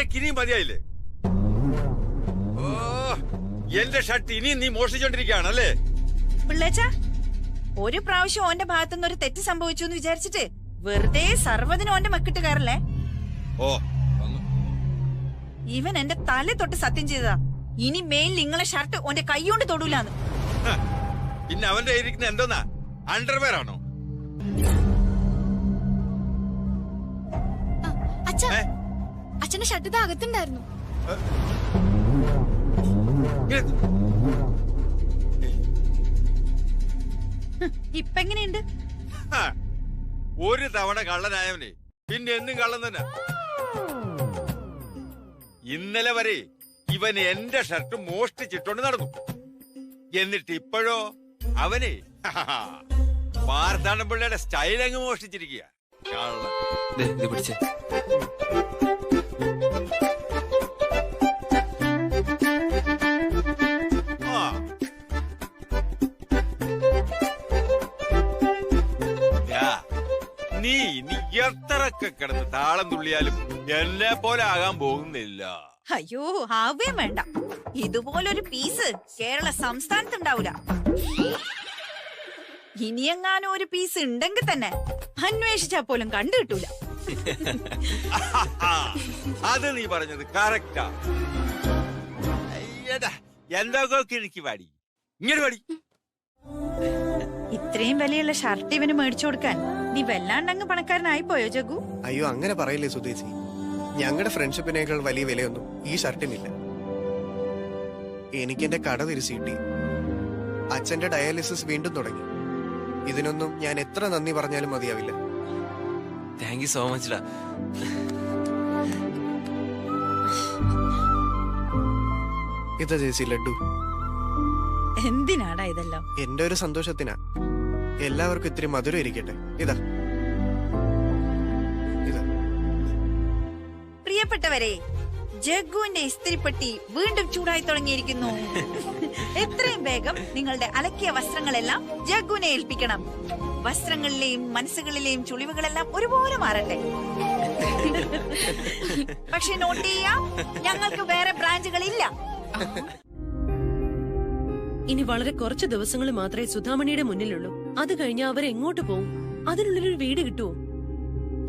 നിനക്കിനിയും മതിയായില്ലേ? ഓ, എന്റെ ഷർട്ട് ഇനിയും നീ മോഷ്ടിച്ചോണ്ടിരിക്കുകയാണല്ലേ? പിള്ളേച്ച, ഒരു പ്രാവശ്യം ഓന്റെ ഭാഗത്തുനിന്ന് ഒരു തെറ്റ് സംഭവിച്ചു എന്ന് വിചാരിച്ചിട്ട് വെറുതെ സർവ്വതിനും ഓന്റെ മക്കിട്ട് കയറല്ലേ? ഓ, ഇവൻ എന്റെ തല തൊട്ട് സത്യം ചെയ്തതാ, ഇനി മേൽ നിങ്ങളെ ഷർട്ട് ഓന്റെ കൈകൊണ്ട് തൊടൂലാന്ന്. പിന്നെ അവന്റെ ഇരിക്കുന്ന എന്തോന്നാ, അണ്ടർവെയർ ആണോ? അച്ഛന്റെ ഷർട്ട് ഇത് അകത്തുണ്ടായിരുന്നു. ഇപ്പെങ്ങനെയുണ്ട്? ഒരു തവണ കള്ളനായവനെ പിന്നെ എന്നും കള്ളൻ തന്നെ. ഇന്നലെ വരെ ഇവൻ എന്റെ ഷർട്ട് മോഷ്ടിച്ചിട്ടോണ്ട് നടന്നു. എന്നിട്ട് ഇപ്പോഴോ അവനെ പാർത്താണം പിള്ളയുടെ സ്റ്റൈൽ അങ്ങ് മോഷ്ടിച്ചിരിക്കുക. നീ എത്രയൊക്കെ കിടന്ന് താളം തുള്ളിയാലും എന്നെ പോലെ ആകാൻ പോകുന്നില്ല. അയ്യോ, ആവേം വേണ്ട. ഇതുപോലൊരു പീസ് കേരള സംസ്ഥാനത്തുണ്ടാവൂല. ഇനിയെങ്ങാനും ഒരു പീസ് ഉണ്ടെങ്കിൽ തന്നെ അന്വേഷിച്ചാ പോലും കണ്ടു കിട്ടൂല. അത് നീ പറഞ്ഞത് കറക്റ്റാ. എന്തൊക്കെ എനിക്ക് പാടി ഇങ്ങനെ പാടി. ഇത്രയും വിലയുള്ള ഷർട്ട് ഇവന് മേടിച്ചു കൊടുക്കാൻ നീ വല്ലാണ്ടങ്ങ് പണക്കാരനായി പോയോ ജഗു? അയ്യോ, അങ്ങനെ പറയില്ലേ സുധേച്ചി. ഞങ്ങളുടെ ഫ്രണ്ട്ഷിപ്പിനേക്കാൾ വലിയ വിലയൊന്നും ഈ ഷർട്ടിനില്ല. എനിക്ക് എന്റെ കട തിരിച്ചീട്ടി. അച്ഛന്റെ ഡയാലിസിസ് വീണ്ടും തുടങ്ങി. ഇതിനൊന്നും ഞാൻ എത്ര നന്ദി പറഞ്ഞാലും മതിയാവില്ല. താങ്ക് യു സോ മച്ച് ഡാ. ഇതാ ചേച്ചി ലഡു. എന്തിനാടാ ഇതെല്ലാം? എന്റെ ഒരു സന്തോഷത്തിനാ. എല്ലാവർക്കും ഇത്തിരി മധുരം ഇരിക്കട്ടെ. ഇതാ ഇതാ. പ്രിയപ്പെട്ടവരെ, ജഗ്ഗുവിന്റെ ഇസ്തിരിപ്പെട്ടി വീണ്ടും ചൂടായി തുടങ്ങിയിരിക്കുന്നു. എത്രയും വേഗം നിങ്ങളുടെ അലക്കിയ വസ്ത്രങ്ങളെല്ലാം ജഗ്ഗുവിനെ ഏൽപ്പിക്കണം. വസ്ത്രങ്ങളിലെയും മനസ്സുകളിലെയും ചുളിവുകളെല്ലാം ഒരുപോലെ മാറട്ടെ. പക്ഷെ നോട്ട് ചെയ്യാം, ഞങ്ങൾക്ക് വേറെ ബ്രാഞ്ചുകളില്ല. ഇനി വളരെ കുറച്ച് ദിവസങ്ങൾ മാത്രമേ സുധാമണിയുടെ മുന്നിലുള്ളൂ. അത് കഴിഞ്ഞാൽ അവരെങ്ങോട്ട് പോകും? അതിനുള്ളൊരു വീട് കിട്ടുമോ?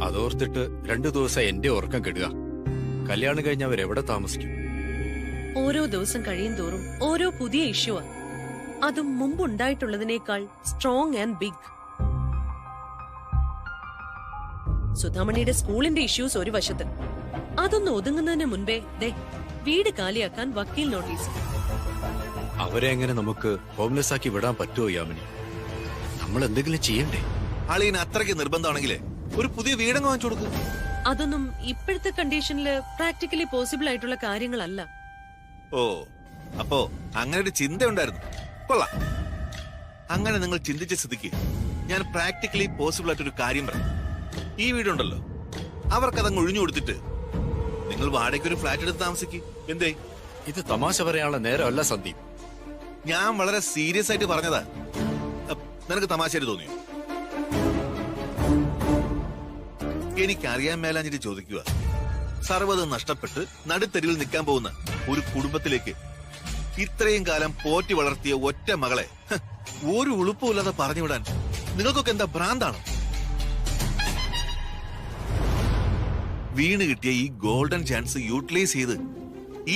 അതോർത്തിട്ട് 2 ദിവസം എന്റെ ഉറക്കം കെടുക. കല്യാണം കഴിഞ്ഞ അവരെവിടെ താമസിക്കും? ഓരോ ദിവസം കഴിയും തോറും ഓരോ പുതിയ ഇഷ്യൂ. അതും മുമ്പുണ്ടായിട്ടുള്ളതിനേക്കാൾ സ്ട്രോങ് ആൻഡ് ബിഗ്. സുധാമണിയുടെ സ്കൂളിന്റെ ഇഷ്യൂസ് ഒരു വശത്ത്. അതൊന്ന് ഒതുങ്ങുന്നതിന് മുൻപേ വീട് കാലിയാക്കാൻ വക്കീൽ നോട്ടീസ്. അവരെ എങ്ങനെ നമുക്ക് ഹോംലെസ് ആക്കി വിടാൻ പറ്റുമോ യാമിനി? നമ്മൾ എന്തെങ്കിലും ചെയ്യണ്ടേ? ആളീന് അത്രയ്ക്ക് നിർബന്ധമാണെങ്കിലേ ഒരു പുതിയ വീടങ്ങ് വാങ്ങിച്ചു കൊടുക്കും. അതൊന്നും ഇപ്പോഴത്തെ കണ്ടീഷനില് പ്രാക്ടിക്കലി പോസിബിൾ ആയിട്ടുള്ള കാര്യങ്ങളല്ല. ഓ, അപ്പോ അങ്ങനെ ഒരു ചിന്ത ഉണ്ടായിരുന്നു. കൊള്ളാം. അങ്ങനെ നിങ്ങൾ ചിന്തിച്ച സ്ഥിതിക്ക് ഞാൻ പ്രാക്ടിക്കലി പോസിബിൾ ആയിട്ടൊരു കാര്യം പറയാം. ഈ വീടുണ്ടല്ലോ, അവർക്കതങ്ങ് ഒഴിഞ്ഞു കൊടുത്തിട്ട് നിങ്ങൾ വാടകയ്ക്ക് ഒരു ഫ്ലാറ്റ് എടുത്ത് താമസിക്കും. എന്തേ? ഇത് തമാശ പറയാനുള്ള നേരമല്ല സന്ദീപ്. ഞാൻ വളരെ സീരിയസ് ആയിട്ട് പറഞ്ഞതാ. നിനക്ക് തമാശയായിട്ട് തോന്നിയോ? എനിക്കറിയാൻ മേലാഞ്ഞിട്ട് ചോദിക്കുക. സർവ്വതും നഷ്ടപ്പെട്ട് നടുത്തെരുവിൽ നിൽക്കാൻ പോകുന്ന ഒരു കുടുംബത്തിലേക്ക് ഇത്രയും കാലം പോറ്റി വളർത്തിയ ഒറ്റ മകളെ ഒരു ഉളുപ്പുമില്ലാതെ പറഞ്ഞുവിടാൻ നിങ്ങൾക്കൊക്കെ എന്താ ഭ്രാന്താണോ? വീണ് കിട്ടിയ ഈ ഗോൾഡൻ ചാൻസ് യൂട്ടിലൈസ് ചെയ്ത്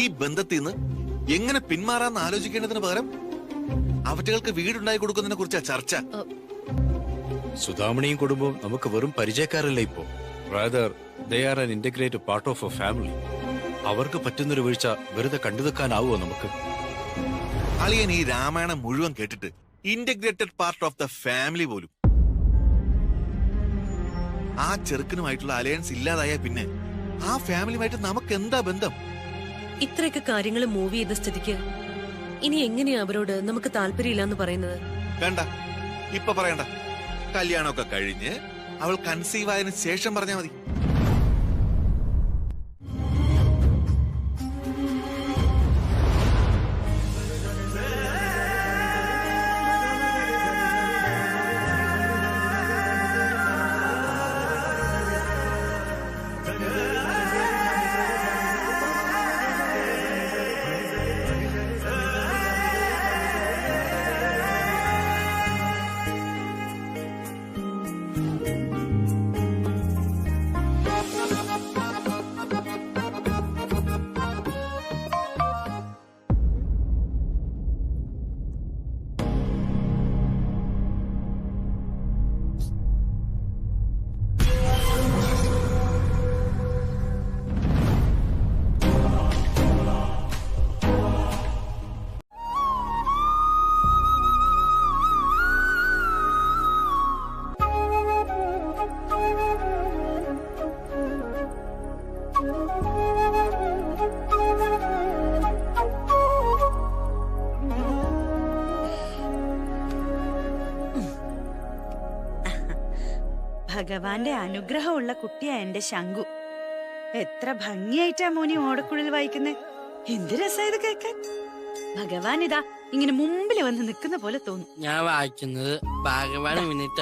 ഈ ബന്ധത്തിൽ നിന്ന് എങ്ങനെ പിന്മാറാന്ന് ആലോചിക്കേണ്ടതിന് പകരം അവറ്റകൾക്ക് വീടുണ്ടായി കൊടുക്കുന്നതിനെ കുറിച്ചാ ചർച്ച. സുധാമണിയും കുടുംബവും നമുക്ക് വെറും പരിചയക്കാരല്ല ഇപ്പോ. Rather they are an integrated part of A family. അവർക്ക് പറ്റുന്നൊരു വീഴ്ച വെറുതെ കണ്ടു നിൽക്കാനാവോ നമുക്ക്? അളിയൻ ഈ രാമായണം മുഴുവൻ കേട്ടിട്ട് integrated part of the family പോലും. ആ ചെറുക്കനുമായിട്ടുള്ള അലയൻസ് ഇല്ലാതായ പിന്നെ ആ ഫാമിലിയുമായിട്ട് നമുക്ക് എന്താ ബന്ധം? ഇത്രയൊക്കെ കാര്യങ്ങൾ മൂവ് ചെയ്ത സ്ഥിതിക്ക് ഇനി എങ്ങനെയാ അവരോട് നമുക്ക് താല്പര്യമില്ലാന്ന് പറയുന്നത്? വേണ്ട, ഇപ്പൊ പറയണ്ട. കല്യാണമൊക്കെ കഴിഞ്ഞ് അവൾ കൺസീവ് ആയതിനു ശേഷം പറഞ്ഞാ മതി. ഭഗവാന്റെ അനുഗ്രഹമുള്ള കുട്ടിയാ എന്റെ ശങ്കു. എത്ര ഭംഗിയായിട്ടാ മോനി ഓടക്കുഴൽ വായിക്കുന്നേ. എന്ത് രസാ ഇത് കേൾക്കാൻ. ഭഗവാൻ ഇതാ ഇങ്ങനെ മുമ്പിൽ വന്ന് നിൽക്കുന്ന പോലെ തോന്നും. ഞാൻ വായിക്കുന്നത് ഭഗവാൻ വിനിട്ട.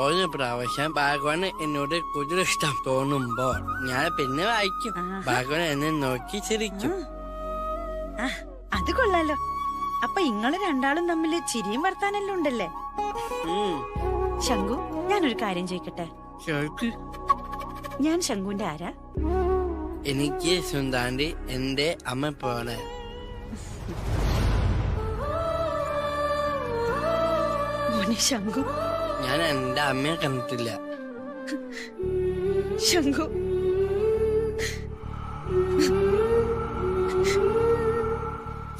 ഒരു പ്രാവശ്യം ഭഗവാൻ എന്നോട് കൂടുതൽ ഇഷ്ടം തോന്നുമ്പോൾ ഞാൻ പിന്നെ വായിക്കും. ഭഗവാൻ എന്നെ നോക്കി ചിരിക്കും. അത് കൊള്ളാലോ. അപ്പൊ ഇങ്ങള് രണ്ടാളും തമ്മില് ചിരിയും വർത്താനെല്ലാം ഉണ്ടല്ലേ? ശങ്കു, ഞാനൊരു കാര്യം ചോദിക്കട്ടെ? ഞാൻ ശങ്കുവിന്റെ ആരാ? എനിക്ക് സുന്ദാണ്ടി എന്റെ അമ്മ പോലെ. മോനെ ശങ്കു, ഞാൻ എന്റെ അമ്മയെ കണ്ടിട്ടില്ല. ശങ്കു,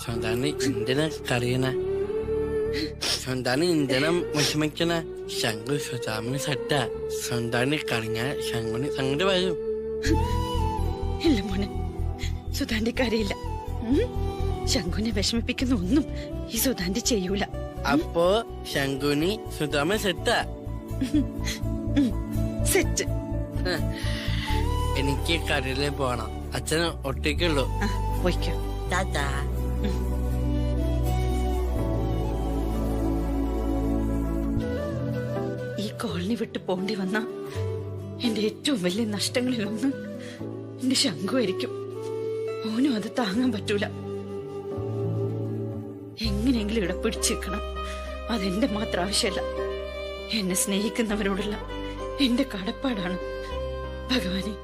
സ്വന്താണി എന്തിനാ കറിയണ? സ്വന്താണി എന്തിനാ വിഷമിക്കണ? ശങ്കു സ്വതാമിന് സട്ട. സ്വന്താണി കറിഞ്ഞാൽ ശങ്കുന് സങ്കട വരും. ഇല്ല മോനെ, സുധാന്റി കാര്യമില്ല. ശങ്കുനെ വിഷമിപ്പിക്കുന്ന ഒന്നും ഈ സുധാന്റി ചെയ്യൂല. അപ്പോ ശങ്കുനി സുധാമ സെറ്റ. സെറ്റ്. എനിക്ക് കടയില് പോണം. അച്ഛന് ഒറ്റയ്ക്കുള്ളൂ. പോയിക്കോ. ടാറ്റാ. ഈ കോളനി വിട്ട് പോണ്ടി വന്ന എന്റെ ഏറ്റവും വലിയ നഷ്ടങ്ങളിലൊന്ന് എന്റെ ശങ്കു ആയിരിക്കും. ഓനും അത് താങ്ങാൻ പറ്റൂല. എങ്ങനെയെങ്കിലും ഇവിടെ പിടിച്ചു വെക്കണം. അതെന്റെ മാത്രം ആവശ്യമല്ല, എന്നെ സ്നേഹിക്കുന്നവരോടുള്ള എന്റെ കടപ്പാടാണ്. ഭഗവാനെ.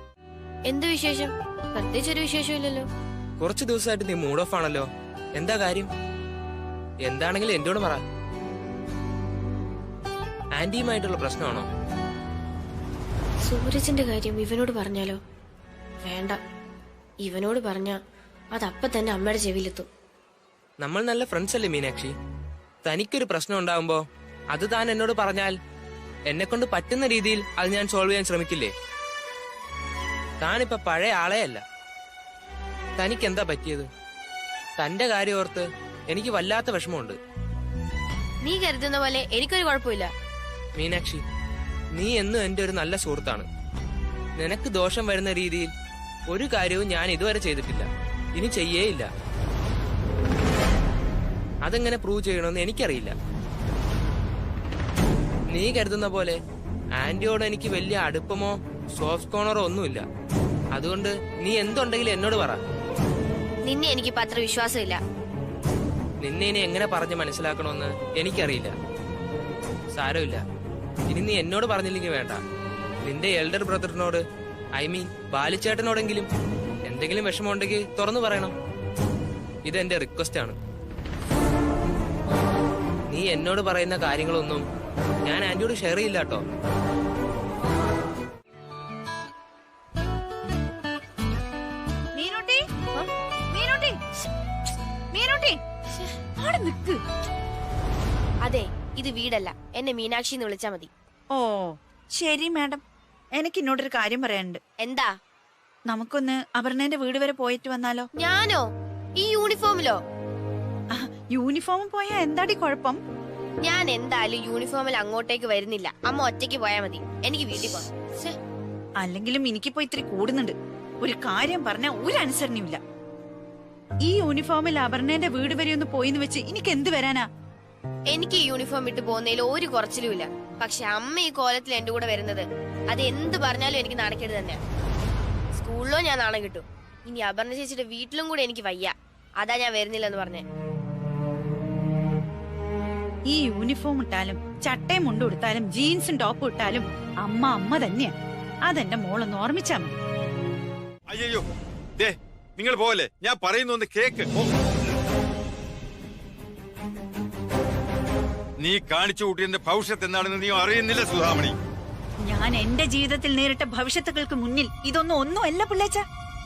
എന്ത് വിശേഷം? പ്രത്യേകിച്ചൊരു വിശേഷമില്ലല്ലോ. കുറച്ചു ദിവസമായിട്ട് നീ മൂഡ് ഓഫ് ആണല്ലോ. എന്താ കാര്യം? എന്താണെങ്കിലും എന്നോട് പറ. ആന്റിയുമായിട്ടുള്ള പ്രശ്നമാണോ? സൂരജിന്റെ കാര്യം ഇവനോട് പറഞ്ഞാലോ? വേണ്ട, ഇവനോട് പറഞ്ഞ അതപ്പ തന്നെ അമ്മയുടെ ചെവിയിലെത്തും. നമ്മൾ നല്ല ഫ്രണ്ട്സ് അല്ലേ മീനാക്ഷി? തനിക്കൊരു പ്രശ്നം ഉണ്ടാവുമ്പോ അത് താൻ എന്നോട് പറഞ്ഞാൽ എന്നെ കൊണ്ട് പറ്റുന്ന രീതിയിൽ അത് ഞാൻ സോൾവ് ചെയ്യാൻ ശ്രമിക്കില്ലേ? താനിപ്പോ പഴയ ആളെയല്ല. തനിക്കെന്താ പറ്റിയത്? തന്റെ കാര്യം ഓർത്ത് എനിക്ക് വല്ലാത്ത വിഷമമുണ്ട്. നീ കരുതുന്ന പോലെ എനിക്കൊരു കുഴപ്പമില്ല. മീനാക്ഷി, നീ എന്നും എന്റെ ഒരു നല്ല സുഹൃത്താണ്. നിനക്ക് ദോഷം വരുന്ന രീതിയിൽ ഒരു കാര്യവും ഞാൻ ഇതുവരെ ചെയ്തിട്ടില്ല, ഇനി ചെയ്യേയില്ല. അതെങ്ങനെ പ്രൂവ് ചെയ്യണമെന്ന് എനിക്കറിയില്ല. നീ കരുതുന്ന പോലെ ആന്റിയോട് എനിക്ക് വലിയ അടുപ്പമോ സോഫ്റ്റ് കോർണറോ ഒന്നുമില്ല. അതുകൊണ്ട് നീ എന്തുണ്ടെങ്കിലും എന്നോട് പറ. നിന്നെ എനിക്കിപ്പോ അത്ര വിശ്വാസമില്ല. നിന്നെ ഇനി എങ്ങനെ പറഞ്ഞ് മനസ്സിലാക്കണമെന്ന് എനിക്കറിയില്ല. സാരമില്ല, ഇനി നീ എന്നോട് പറഞ്ഞില്ലെങ്കിൽ വേണ്ട, നിന്റെ എൽഡർ ബ്രദറിനോട്, ഐ മീൻ ബാലിച്ചേട്ടനോടെങ്കിലും എന്തെങ്കിലും വിഷമമുണ്ടെങ്കിൽ തുറന്നു പറയണം. ഇതെന്റെ റിക്വസ്റ്റ് ആണ്. നീ എന്നോട് പറയുന്ന കാര്യങ്ങളൊന്നും ഞാൻ ആന്റിയോട് ഷെയർ ചെയ്യില്ല കേട്ടോ. മീനൂട്ടി, മീനൂട്ടി, മീനൂട്ടി, അവിടെ നിക്ക്. അതെ, ഇത് വീടല്ല. എന്നെ മീനാക്ഷി എന്ന് വിളിച്ചാ മതി. ഓ ശരി മാഡം. എനിക്ക് ഇന്നോടൊരു കാര്യം പറയാനുണ്ട്. എന്താ? നമുക്കൊന്ന് അപർണേന്റെ വീട് വരെ പോയിട്ട് വന്നാലോ? ഞാനോ? ഈ യൂണിഫോമിലോ? യൂണിഫോം പോയാ എന്താടി കുഴപ്പം? ഞാൻ എന്തായാലും യൂണിഫോമിൽ അങ്ങോട്ടേക്ക് വരുന്നില്ല. അമ്മ ഒറ്റയ്ക്ക് പോയാ മതി. എനിക്ക് വീട്ടിൽ പോകാം. അല്ലെങ്കിലും എനിക്കിപ്പോ ഇത്തിരി കൂടുന്നുണ്ട്. ഒരു കാര്യം പറഞ്ഞ ഒരു അനുസരണയുമില്ല. ഈ യൂണിഫോമിൽ അപർണേന്റെ വീട് വരെ ഒന്ന് പോയിന്ന് വെച്ച് എനിക്ക് എന്ത് വരാനാ? എനിക്ക് യൂണിഫോം ഇട്ട് പോകുന്നതിൽ ഒരു കുറച്ചിലുമില്ല. പക്ഷെ അമ്മ ഈ കോലത്തിൽ എന്റെ കൂടെ വരുന്നത് അത് എന്ത് പറഞ്ഞാലും എനിക്ക് നാണക്കേട് തന്നെയാ. സ്കൂളിലോ ഞാൻ നാണം കിട്ടും. ഇനി അപർണ ചേച്ചിയുടെ വീട്ടിലും കൂടെ എനിക്ക് വയ്യ. അതാ ഞാൻ വരുന്നില്ലെന്ന് പറഞ്ഞേ. ഈ യൂണിഫോം ഇട്ടാലും ചട്ടയും മുണ്ടും ഇട്ടാലും ജീൻസും ടോപ്പും ഇട്ടാലും അമ്മ അമ്മ തന്നെയാ. അതെന്റെ മോളൊന്ന് ഓർമ്മിച്ചാ മതി. അയ്യോ ദേ, നിങ്ങൾ പോലെ ഞാൻ പറയുന്ന ഒന്ന് കേക്ക്. നീ കാണിച്ചു കൂട്ടിയതിന്റെ ഭവിഷ്യത്ത് എന്താണെന്ന് നീ അറിയുന്നില്ല സുധാമണി. ഞാൻ എന്റെ ജീവിതത്തിൽ നേരിട്ട ഭവിഷ്യത്തുകൾക്ക് മുന്നിൽ ഇതൊന്നും ഒന്നുമല്ല പിള്ളേച്ച.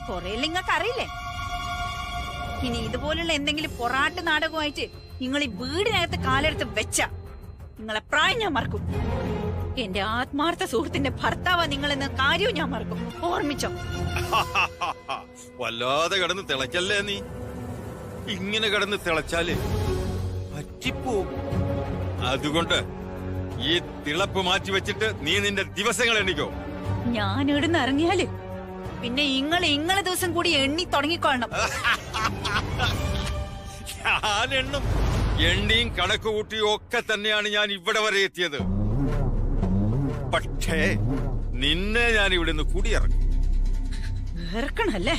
കൊറേ നിങ്ങൾക്ക് അറിയില്ലേ? ഇനി ഇതുപോലുള്ള എന്തെങ്കിലും പൊറാട്ട് നാടകമായിട്ട് നിങ്ങൾ ഈ വീടിനകത്ത് കാലെടുത്ത് വെച്ച നിങ്ങളെ പ്രായം ഞാൻ മറക്കും. എന്റെ ആത്മാർത്ഥ സുഹൃത്തിന്റെ ഭർത്താവാ നിങ്ങളെന്ന കാര്യവും ഞാൻ മറക്കും. ഓർമ്മിച്ചോ? വല്ലാതെ കിടന്ന് തിളച്ചല്ലേ നീ. ഇങ്ങനെ കിടന്ന് തിളച്ചാല് പറ്റിപ്പോവും. അതുകൊണ്ട് ഈ തിളപ്പ് മാറ്റി വെച്ചിട്ട് നീ നിന്റെ ദിവസങ്ങൾ എണ്ണിക്കോ. ഞാൻ ഇവിടുന്ന് ഇറങ്ങിയാല് പിന്നെ ഇങ്ങളെ ദിവസം കൂടി എണ്ണി തുടങ്ങിക്കൊള്ളണം. ഞാൻ എണ്ണും. എണ്ണിയും കണക്ക് കൂട്ടിയും ഒക്കെ തന്നെയാണ് ഞാൻ ഇവിടെ വരെ എത്തിയത്. പക്ഷേ നിന്നെ ഞാൻ ഇവിടെ നിന്ന് കൂടിയിറങ്ങും. ഇറക്കണല്ലേ?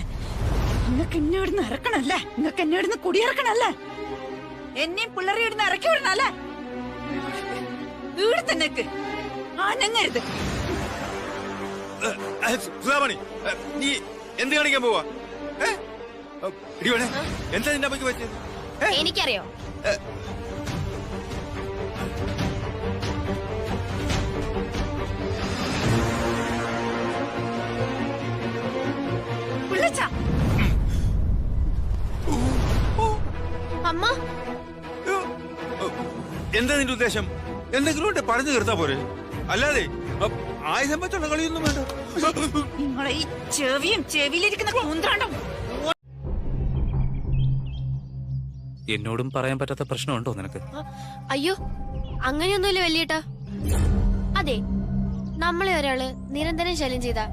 നിങ്ങൾക്ക് എന്നെ ഇവിടുന്ന് ഇറക്കണല്ലേ? നിങ്ങൾക്ക് എന്നെ ഇവിടുന്ന് കുടിയിറക്കണല്ലേ? എന്നെയും പിള്ളേരെ ഇവിടുന്ന് ഇറക്കി വിടണല്ലേ? ഇവിടെ തന്നെ അനങ്ങരുത്. സുധാമണി, നീ എന്ത് കാണിക്കാൻ പോവാ? എന്താ നിന്റെ അമ്മയ്ക്ക് പറ്റിയത്? എനിക്കറിയോ? പിള്ളച്ച, അമ്മ എന്താ നിന്റെ ഉദ്ദേശം? എന്തെങ്കിലും ഉണ്ട് പറഞ്ഞു തീർത്താ പോരെ, അല്ലാതെ ആയുധം വെച്ചുള്ള കളിയൊന്നും വേണ്ട. നിങ്ങളെ ഈ ചെവിയിലിരിക്കുന്ന കൂന്ത്രാണ്ടം. എന്നോടും പറയാൻ പറ്റാത്ത പ്രശ്നമുണ്ടോ നിനക്ക്? അയ്യോ, അങ്ങനെയൊന്നുമില്ല വലിയേട്ടാ. അതെ, നമ്മളെ ഒരാള് നിരന്തരം ശല്യം ചെയ്താ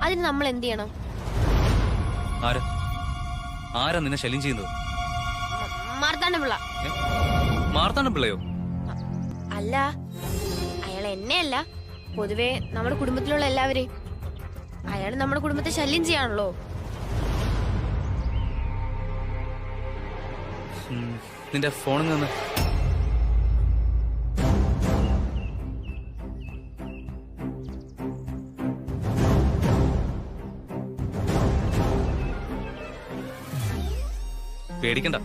അതിന് നമ്മൾ എന്ത് ചെയ്യണം? ആരാ നിന്നെ ശല്യം ചെയ്യുന്നത്? മാർത്താണ്ഡ പിള്ള. മാർത്താണ്ഡ പിള്ളയോ? അല്ല, അയാൾ എന്നെയല്ല, പൊതുവെ നമ്മുടെ കുടുംബത്തിലുള്ള എല്ലാവരെയും. അയാൾ നമ്മുടെ കുടുംബത്തെ ശല്യം ചെയ്യാണല്ലോ. നിന്റെ ഫോണിൽ നിന്ന് പേടിക്കണ്ട,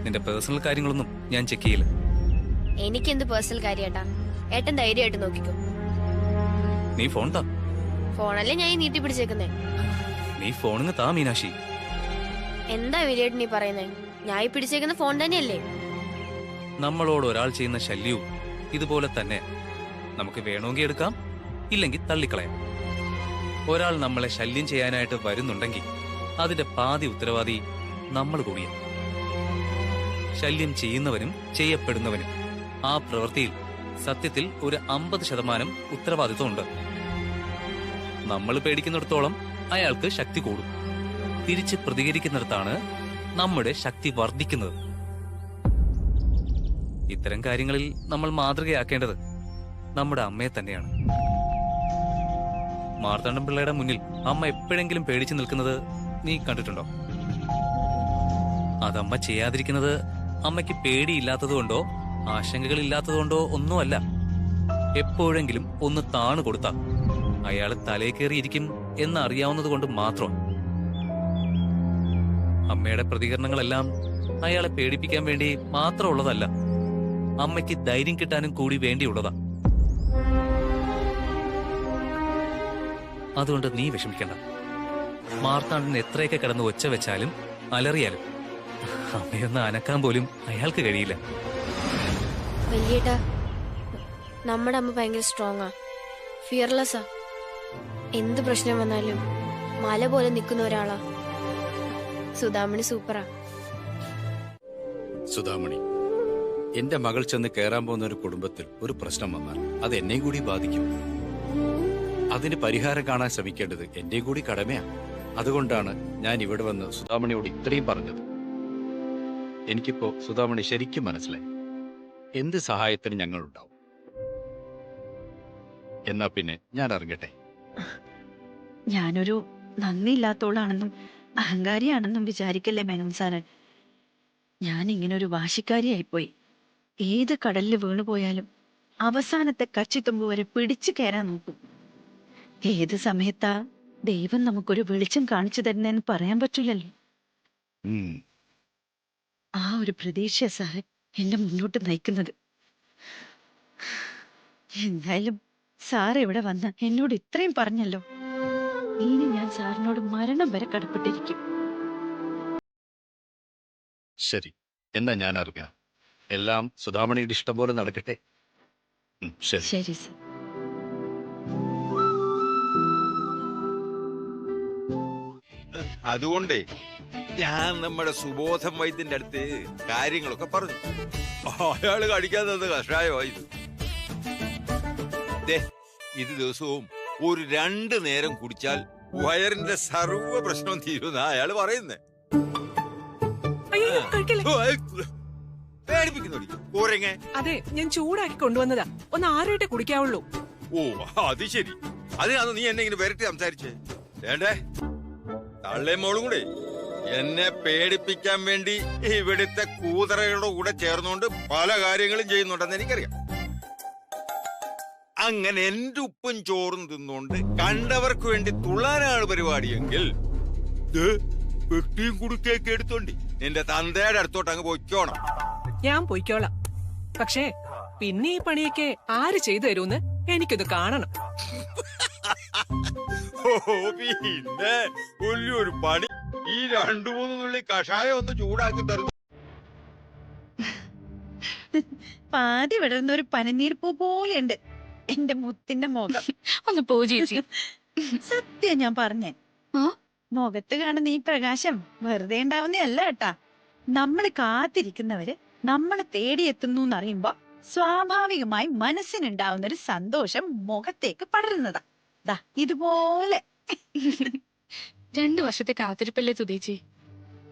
നിന്റെ പേഴ്സണൽ കാര്യങ്ങളൊന്നും ഞാൻ ചെക്ക് ചെയ്യില്ല. എനിക്കെന്ത് പേഴ്സണൽ കാര്യേട്ടാ? ഏട്ടൻ ധൈര്യമായിട്ട് നോക്കിക്കോ. നീ ഫോൺ താ. ഫോണല്ലേ ഞാൻ ഈ നീട്ടി പിടിച്ചേക്കുന്നേ. നീ ഫോണിന് താ മീനാക്ഷി. എന്താ വലിയേട്ടൻ നീ പറയുന്നേ? ഞാൻ ഈ പിടിച്ചേക്കുന്ന ഫോൺ തന്നെയല്ലേ? നമ്മളോട് ഒരാൾ ചെയ്യുന്ന ശല്യവും ഇതുപോലെ തന്നെ. നമുക്ക് വേണമെങ്കിൽ എടുക്കാം, ഇല്ലെങ്കിൽ തള്ളിക്കളയാം. ഒരാൾ നമ്മളെ ശല്യം ചെയ്യാനായിട്ട് വരുന്നുണ്ടെങ്കിൽ അതിന്റെ പാതി ഉത്തരവാദി നമ്മൾ കൂടിയാണ്. ശല്യം ചെയ്യുന്നവനും ചെയ്യപ്പെടുന്നവനും ആ പ്രവൃത്തിയിൽ സത്യത്തിൽ ഒരു 50% ഉത്തരവാദിത്വമുണ്ട്. നമ്മൾ പേടിക്കുന്നിടത്തോളം അയാൾക്ക് ശക്തി കൂടും. തിരിച്ച് പ്രതികരിക്കുന്നിടത്താണ് നമ്മുടെ ശക്തി വർദ്ധിക്കുന്നത്. ഇത്തരം കാര്യങ്ങളിൽ നമ്മൾ മാതൃകയാക്കേണ്ടത് നമ്മുടെ അമ്മയെ തന്നെയാണ്. മാർത്താണ്ഡം പിള്ളയുടെ മുന്നിൽ അമ്മ എപ്പോഴെങ്കിലും പേടിച്ചു നിൽക്കുന്നത് നീ കണ്ടിട്ടുണ്ടോ? അതമ്മ ചെയ്യാതിരിക്കുന്നത് അമ്മയ്ക്ക് പേടിയില്ലാത്തതുകൊണ്ടോ ആശങ്കകളില്ലാത്തതുകൊണ്ടോ ഒന്നുമല്ല. എപ്പോഴെങ്കിലും ഒന്ന് താണു കൊടുത്താ അയാൾ തലേ കയറിയിരിക്കും എന്നറിയാവുന്നത് കൊണ്ട് മാത്രം. അമ്മയുടെ പ്രതികരണങ്ങളെല്ലാം അയാളെ പേടിപ്പിക്കാൻ വേണ്ടി മാത്രമുള്ളതല്ല, അമ്മയ്ക്ക് ധൈര്യം കിട്ടാനും കൂടി വേണ്ടിയുള്ളതാ. അതുകൊണ്ട് നീ വിഷമിക്കണ്ട. മാർത്താണ്ഡൻ എത്രയൊക്കെ കിടന്ന് ഒച്ച വെച്ചാലും അലറിയാലും അമ്മയൊന്ന് അനക്കാൻ പോലും അയാൾക്ക് കഴിയില്ല. വലിയേട്ടാ, നമ്മുടെ അമ്മ ഭയങ്കര സ്ട്രോങ്ങാ, ഫിയർലെസ്സാ. എന്ത് പ്രശ്നം വന്നാലും മല പോലെ നിൽക്കുന്ന ഒരാളാ. സുധാമണി സൂപ്പറാ. സുധാമണി, എന്റെ മകൾ ചെന്ന് കയറാൻ പോകുന്ന ഒരു കുടുംബത്തിൽ ഒരു പ്രശ്നം വന്നാൽ അത് എന്നെയും കൂടി ബാധിക്കും. അതിന് പരിഹാരം കാണാൻ ശ്രമിക്കേണ്ടത് എന്റെയും കൂടി കടമയാണ്. അതുകൊണ്ടാണ് ഞാൻ ഇവിടെ വന്ന് സുധാമണിയോട് ഇത്രയും പറഞ്ഞത്. എനിക്കിപ്പോ സുധാമണി ശരിക്കും മനസ്സിലായി. എന്ത് സഹായത്തിന് ഞങ്ങളുണ്ടാവും. എന്നാ പിന്നെ ഞാൻ ഇറങ്ങട്ടെ. ഞാനൊരു നന്ദിയില്ലാത്തോളാണെന്നും അഹങ്കാരിയാണെന്നും വിചാരിക്കല്ലേ മേനോൻ സാറൻ. ഞാൻ ഇങ്ങനൊരു വാശിക്കാരിയായിപ്പോയി. ഏത് കടലിൽ വീണുപോയാലും അവസാനത്തെ കച്ചിത്തുമ്പ് വരെ പിടിച്ചു കയറാൻ നോക്കും. ഏത് സമയത്താ ദൈവം നമുക്കൊരു വെളിച്ചം കാണിച്ചു തരുന്നതെന്ന് പറയാൻ പറ്റില്ലല്ലോ. ആ ഒരു പ്രതീക്ഷ സാറ് എന്നെ മുന്നോട്ട് നയിക്കുന്നത്. എന്തായാലും സാർ ഇവിടെ വന്ന് എന്നോട് ഇത്രയും പറഞ്ഞല്ലോ. ഇനി ഞാൻ സാറിനോട് മരണം വരെ കടപ്പെട്ടിരിക്കും. ശരി, എന്നാ ഞാൻ ഇറങ്ങാം. എല്ലാം സുധാമണിയുടെ ഇഷ്ടം പോലെ നടക്കട്ടെ. ശരി. ശരി സാർ. അതുകൊണ്ടേ ഞാൻ നമ്മുടെ സുബോധം വൈദ്യന്റെ അടുത്ത് കാര്യങ്ങളൊക്കെ പറഞ്ഞു. അയാള് കടിക്കാത്തത് കഷായമായത്. ഇത് ദിവസവും ഒരു 2 നേരം കുടിച്ചാൽ വയറിന്റെ സർവ്വ പ്രശ്നവും തീരുന്ന അയാള് പറയുന്നേ. പേടിപ്പിക്കുന്നു. അതെ, ഞാൻ ചൂടാക്കി കൊണ്ടുവന്നതാ. ഒന്ന് ആറിയിട്ട് കുടിക്കാവുള്ളൂ. ഓ അത് ശരി. അതിനാണ് നീ എന്നെ ഇങ്ങനെ വരട്ടി സംസാരിച്ചേ? വേണ്ടേ തള്ളേ മോളും കൂടെ എന്നെ പേടിപ്പിക്കാൻ വേണ്ടി ഇവിടുത്തെ കൂതറകളുടെ കൂടെ ചേർന്നുകൊണ്ട് പല കാര്യങ്ങളും ചെയ്യുന്നുണ്ടെന്ന് എനിക്കറിയാം. അങ്ങനെ എന്റെ ഉപ്പും ചോറും തിന്നുകൊണ്ട് കണ്ടവർക്ക് വേണ്ടി തുള്ളാനാണ് പരിപാടിയെങ്കിൽ വെട്ടിയും കുടുക്കേക്ക് എടുത്തോണ്ടി നിന്റെ തന്തയുടെ അടുത്തോട്ട് അങ്ങ് പൊയ്ക്കോണം. ഞാൻ പൊയ്ക്കോളാം. പക്ഷേ പിന്നെ ഈ പണിയൊക്കെ ആര് ചെയ്തു തരൂന്ന് എനിക്കൊന്ന് കാണണം. ഓ പിന്നെ വലിയൊരു പണി. ഈ 2-3 തുള്ളി കഷായം ഒന്ന് ചൂടാക്കി തരുന്നു. പാതി വിടർന്ന ഒരു പനിനീർ പൂ പോലെയുണ്ട് എന്റെ മുത്തിന്റെ മുഖം. ഒന്ന് പോ ചേച്ചി. സത്യം ഞാൻ പറഞ്ഞേ, മുഖത്ത് കാണുന്ന ഈ പ്രകാശം വെറുതെ ഉണ്ടാവുന്നതല്ല കേട്ടാ. നമ്മള് കാത്തിരിക്കുന്നവര് നമ്മളെ തേടിയെത്തുന്നു എന്നറിയുമ്പോ സ്വാഭാവികമായി മനസ്സിനുണ്ടാവുന്ന ഒരു സന്തോഷം മുഖത്തേക്ക് പടരുന്നതാ. ദാ ഇതുപോലെ. 2 വർഷത്തെ കാത്തിരിപ്പല്ലേ സുധേച്ചി.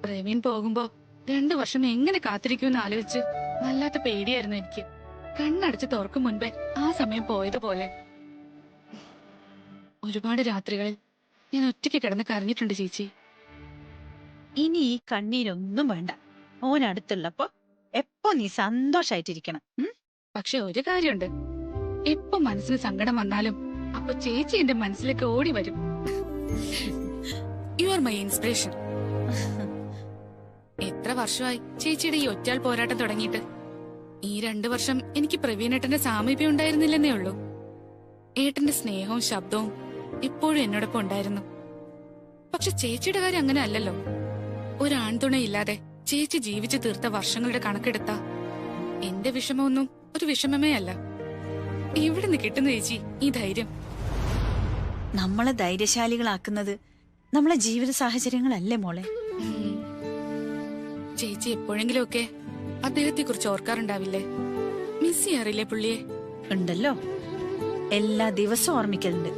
പ്രവീൺ പോകുമ്പോ 2 വർഷം എങ്ങനെ കാത്തിരിക്കുമെന്ന് ആലോചിച്ച് വല്ലാത്ത പേടിയായിരുന്നു എനിക്ക്. കണ്ണടച്ച് തുറക്കും മുൻപേ ആ സമയം പോയതുപോലെ. ഒരുപാട് രാത്രികളിൽ ഞാൻ ഒറ്റയ്ക്ക് കിടന്ന് കരഞ്ഞിട്ടുണ്ട് ചേച്ചി. ഇനി ഈ കണ്ണീരൊന്നും വേണ്ട. ഓനടുത്തുള്ളപ്പോ എപ്പോ നീ സന്തോഷായിട്ടിരിക്കണം. പക്ഷെ ഒരു കാര്യമുണ്ട്, എപ്പോ മനസ്സിന് സങ്കടം വന്നാലും അപ്പൊ ചേച്ചി എന്റെ മനസ്സിലേക്ക് ഓടി വരും. You are my inspiration. എത്ര വർഷമായി ചേച്ചിയുടെ ഈ ഒറ്റാൾ പോരാട്ടം തുടങ്ങിയിട്ട്? ഈ 2 വർഷം എനിക്ക് പ്രവീണേട്ടന്റെ സാമീപ്യം ഉണ്ടായിരുന്നില്ലെന്നേ ഉള്ളൂ. ഏട്ടന്റെ സ്നേഹവും ശബ്ദവും ഇപ്പോഴും എന്നോടൊപ്പം ഉണ്ടായിരുന്നു. പക്ഷെ ചേച്ചിയുടെ കാര്യം അങ്ങനെ അല്ലല്ലോ. ഒരാൺതുണയില്ലാതെ ചേച്ചി ജീവിച്ചു തീർത്ത വർഷങ്ങളുടെ കണക്കെടുത്ത എന്റെ വിഷമമൊന്നും ഒരു വിഷമമേ അല്ല. എവിടുന്ന് കിട്ടുന്നു ചേച്ചി ഈ ധൈര്യം? നമ്മളെ ധൈര്യശാലികളാക്കുന്നത് നമ്മളെ ജീവിത സാഹചര്യങ്ങളല്ലേ മോളെ. ചേച്ചി എപ്പോഴെങ്കിലുമൊക്കെ അദ്ദേഹത്തെ കുറിച്ച് ഓർക്കാറുണ്ടാവില്ലേ? മിസ് ചെയ്യാറില്ലേ പുള്ളിയെ? ഉണ്ടല്ലോ, എല്ലാ ദിവസവും ഓർമ്മിക്കലുണ്ട്.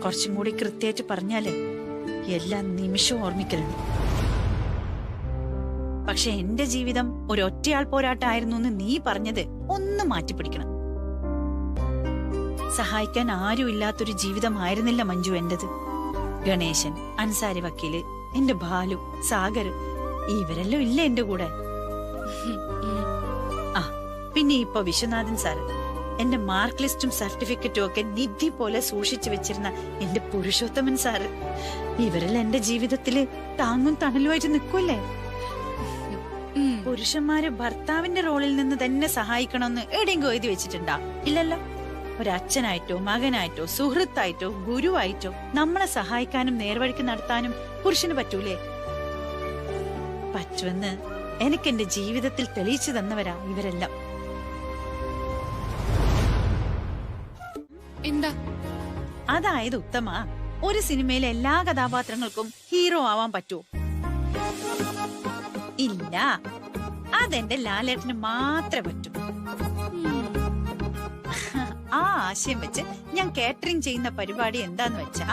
കുറച്ചും കൂടി കൃത്യമായിട്ട് പറഞ്ഞാല് എല്ലാ നിമിഷവും ഓർമ്മിക്കലുണ്ട്. പക്ഷെ എന്റെ ജീവിതം ഒരൊറ്റയാൾ പോരാട്ടമായിരുന്നു എന്ന് നീ പറഞ്ഞത് ഒന്ന് മാറ്റിപ്പിടിക്കണം. സഹായിക്കാൻ ആരും ഇല്ലാത്തൊരു ജീവിതമായിരുന്നില്ല മഞ്ജു എന്റേത്. ഗണേശൻ, അൻസാരി വക്കീല്, എന്റെ ബാലു, സാഗർ, ഇവരെല്ലാം ഇല്ല എന്റെ കൂടെ. ആ പിന്നെ ഇപ്പൊ വിശ്വനാഥൻ സാറ്, എന്റെ മാർക്ക് ലിസ്റ്റും സർട്ടിഫിക്കറ്റും ഒക്കെ നിധി പോലെ സൂക്ഷിച്ചു വെച്ചിരുന്ന എന്റെ പുരുഷോത്തമൻ സാറ്, ഇവരെല്ലാം എന്റെ ജീവിതത്തില് താങ്ങും തണലുമായിട്ട് നിൽക്കൂല്ലേ. പുരുഷന്മാര് ഭർത്താവിന്റെ റോളിൽ നിന്ന് തന്നെ സഹായിക്കണമെന്ന് എവിടെയെങ്കിലും എഴുതി വെച്ചിട്ടുണ്ടാ? ഇല്ലല്ലോ. ഒരച്ഛനായിട്ടോ മകനായിട്ടോ സുഹൃത്തായിട്ടോ ഗുരുവായിട്ടോ നമ്മളെ സഹായിക്കാനും നേർവഴിക്ക് നടത്താനും പുരുഷന് പറ്റൂലേ? പറ്റുമെന്ന് എനിക്ക് എന്റെ ജീവിതത്തിൽ തെളിയിച്ചു തന്നവരാ ഇവരെല്ലാം. എന്താ? അതായത് ഉത്തമ, ഒരു സിനിമയിലെ എല്ലാ കഥാപാത്രങ്ങൾക്കും ഹീറോ ആവാൻ പറ്റുമോ? ഇല്ല, അതെന്റെ ലാലേട്ടന് മാത്രമേ പറ്റൂ. ആ ആശയം വെച്ച് ഞാൻ കാറ്ററിംഗ് ചെയ്യുന്ന പരിപാടി എന്താന്ന് വെച്ചാ,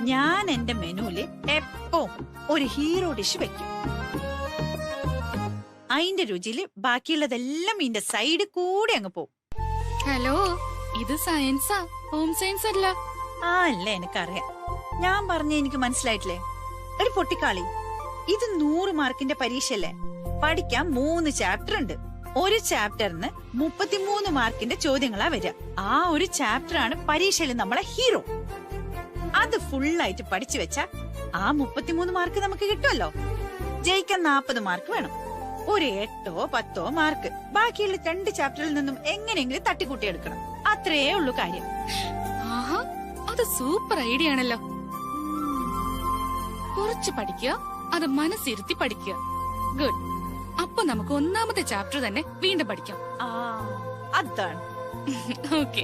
ഞാൻ എന്റെ മെനുവില് എപ്പോ ഒരു ഹീറോ ഡിഷ് വെക്കും. അതിന്റെ രുചിയില് ബാക്കിയുള്ളതെല്ലാം ഇതിന്റെ സൈഡ് കൂടെ അങ്ങ് പോവും. ഹലോ, ഇത് സയൻസാ, ഹോം സയൻസ് അല്ല. ആ അല്ല, എനിക്കറിയാം. ഞാൻ പറഞ്ഞ എനിക്ക് മനസ്സിലായിട്ടില്ലേ? ഒരു പൊട്ടിക്കാളി, ഇത് 100 മാർക്കിന്റെ പരീക്ഷയല്ലേ? പഠിക്കാൻ 3 ചാപ്റ്റർ ഉണ്ട്. ഒരു ചാപ്റ്ററിന് 33 മാർക്കിന്റെ ചോദ്യങ്ങളാ വരിക. ആ ഒരു ചാപ്റ്റർ ആണ് പരീക്ഷയിൽ നമ്മളെ ഹീറോ. അത് ഫുള്ളായിട്ട് പഠിച്ചു വെച്ചാ ആ 33 മാർക്ക് നമുക്ക് കിട്ടുമല്ലോ. ജയിക്കാൻ 40 മാർക്ക് വേണം. ഒരു 8ഓ 10ഓ മാർക്ക് ബാക്കിയുള്ള 2 ചാപ്റ്ററിൽ നിന്നും എങ്ങനെയെങ്കിലും തട്ടിക്കൂട്ടിയെടുക്കണം. അത്രേ ഉള്ളൂ കാര്യം. ആഹാ, അത് സൂപ്പർ ഐഡിയ ആണല്ലോ. കുറച്ച് പഠിക്കുക, അത് മനസ്സിരുത്തി പഠിക്കുക. ഗുഡ്. അപ്പൊ നമുക്ക് 1ാമത്തെ ചാപ്റ്റർ തന്നെ വീണ്ടും പഠിക്കാം. അതാണ്. ഓക്കെ.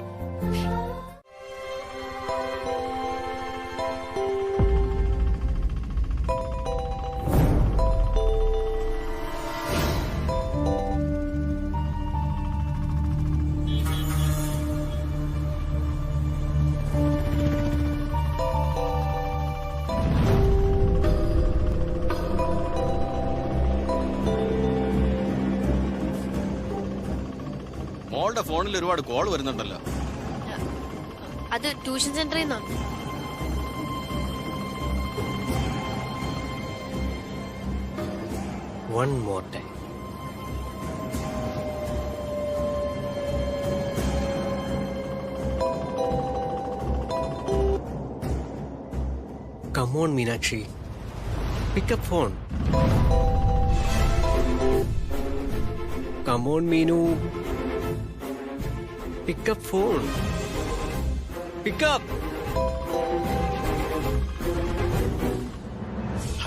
മോളുടെ ഫോണിൽ ഒരുപാട് കോൾ വരുന്നുണ്ടല്ലോ. അത് ട്യൂഷൻ സെന്ററിൽ നിന്നാ. One more time. Come on, Meenakshi. Pick up phone. Come on, Meenu. Pick up phone. Pick up.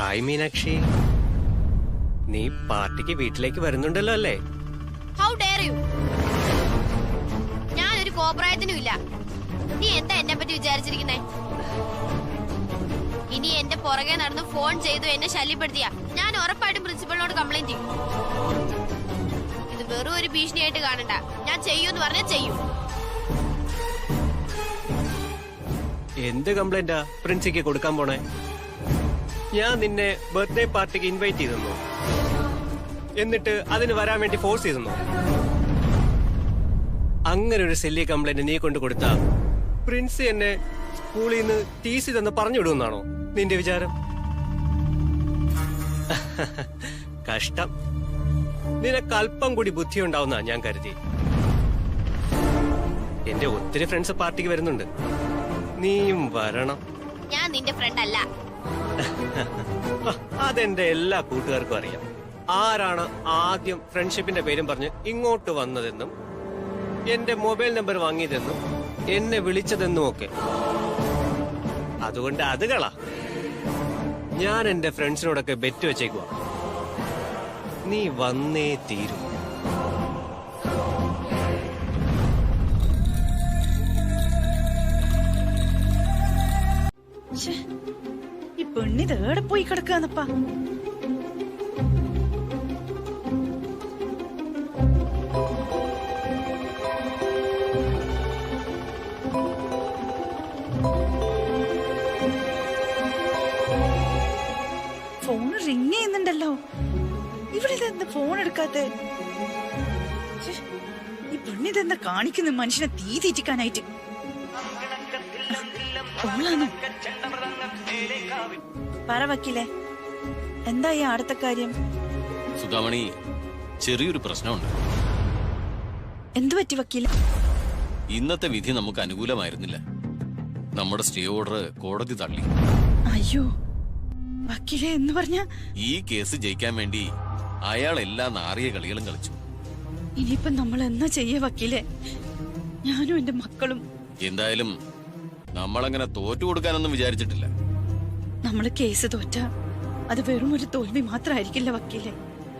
Hi, Meenakshi. നീ പാർട്ടിക്ക് വീട്ടിലേക്ക് വരുന്നുണ്ടല്ലോ അല്ലേ? How dare you? ഞാനൊരു കോപ്രായത്തിനും ഇല്ല. നീ എന്താ എന്നെ പറ്റി വിചാരിച്ചിരിക്കുന്നേ? ഇനി എന്റെ പുറകെ നടന്ന് ഫോൺ ചെയ്തു എന്നെ ശല്യപ്പെടുത്തിയ ഞാൻ ഉറപ്പായിട്ടും പ്രിൻസിപ്പളിനോട് കംപ്ലൈന്റ് ചെയ്യും. ഇത് വെറും ഒരു ഭീഷണിയായിട്ട് കാണണ്ട. ഞാൻ ചെയ്യൂന്ന് പറഞ്ഞാൽ ചെയ്യും. എന്ത് കംപ്ലൈന്റാ പ്രിൻസിക്ക് കൊടുക്കാൻ പോണേ? ഞാൻ നിന്നെ ബർത്ത്ഡേ പാർട്ടിക്ക് ഇൻവൈറ്റ് ചെയ്തെന്നു, എന്നിട്ട് അതിന് വരാൻ വേണ്ടി ഫോഴ്സ് ചെയ്തെന്നു. അങ്ങനെ ഒരു സെല്ലി കംപ്ലൈന്റ് നീ കൊണ്ട് കൊടുത്ത പ്രിൻസ് എന്നെ സ്കൂളിൽ നിന്ന് ടീസി തന്നെ പറഞ്ഞു വിടുമെന്നാണോ നിന്റെ വിചാരം? കഷ്ടം. നിനക്ക് അല്പം കൂടി ബുദ്ധി ഉണ്ടാവുന്ന ഞാൻ കരുതി. എന്റെ ഒത്തിരി ഫ്രണ്ട്സ് പാർട്ടിക്ക് വരുന്നുണ്ട്, നീയും വരണം. ഞാൻ നിന്റെ ഫ്രണ്ട് അല്ല. അതെന്റെ എല്ലാ കൂട്ടുകാർക്കും അറിയാം. ആരാണ് ആദ്യം ഫ്രണ്ട്ഷിപ്പിന്റെ പേരും പറഞ്ഞ് ഇങ്ങോട്ട് വന്നതെന്നും എന്റെ മൊബൈൽ നമ്പർ വാങ്ങിയതെന്നും എന്നെ വിളിച്ചതെന്നും ഒക്കെ. അതുകൊണ്ട് അത് കള. ഞാൻ എന്റെ ഫ്രണ്ട്സിനോടൊക്കെ ബെറ്റ് വെച്ചേക്കുവാ, നീ വന്നേ തീരൂ. ഈ പെണ്ണിത് ഏടെ പോയി കിടക്കാന്നപ്പാ? ഫോണ് റിങ് ചെയ്യുന്നുണ്ടല്ലോ. ഇവിടെ ഇതെന്താ ഫോൺ എടുക്കാത്തെ? ഈ പെണ്ണിതെന്താ കാണിക്കുന്ന മനുഷ്യനെ തീ തീറ്റിക്കാനായിട്ട്? പറ വക്കീലേ, എന്താ ഈ അടുത്ത കാര്യം? സുധാമണി, ചെറിയൊരു പ്രശ്നമുണ്ട്. എന്തു പറ്റി വക്കീല? ഇന്നത്തെ വിധി നമുക്ക് അനുകൂലമായിരുന്നില്ല. നമ്മുടെ സ്റ്റേ ഓർഡർ കോടതി തള്ളി. അയ്യോ വക്കീലെ, എന്ന് പറഞ്ഞ ഈ കേസ് ജയിക്കാൻ വേണ്ടി അയാൾ എല്ലാ നാറിയ കളികളും കളിച്ചു. ഇനിയിപ്പൊ നമ്മൾ എന്നാ ചെയ്യ വക്കീലെ? ഞാനും എന്റെ മക്കളും. എന്തായാലും നമ്മളങ്ങനെ തോറ്റു കൊടുക്കാനൊന്നും വിചാരിച്ചിട്ടില്ല. നമ്മള് കേസ് തോറ്റ അത് വെറും ഒരു തോൽവി മാത്രമായിരിക്കില്ല വക്കീലെ,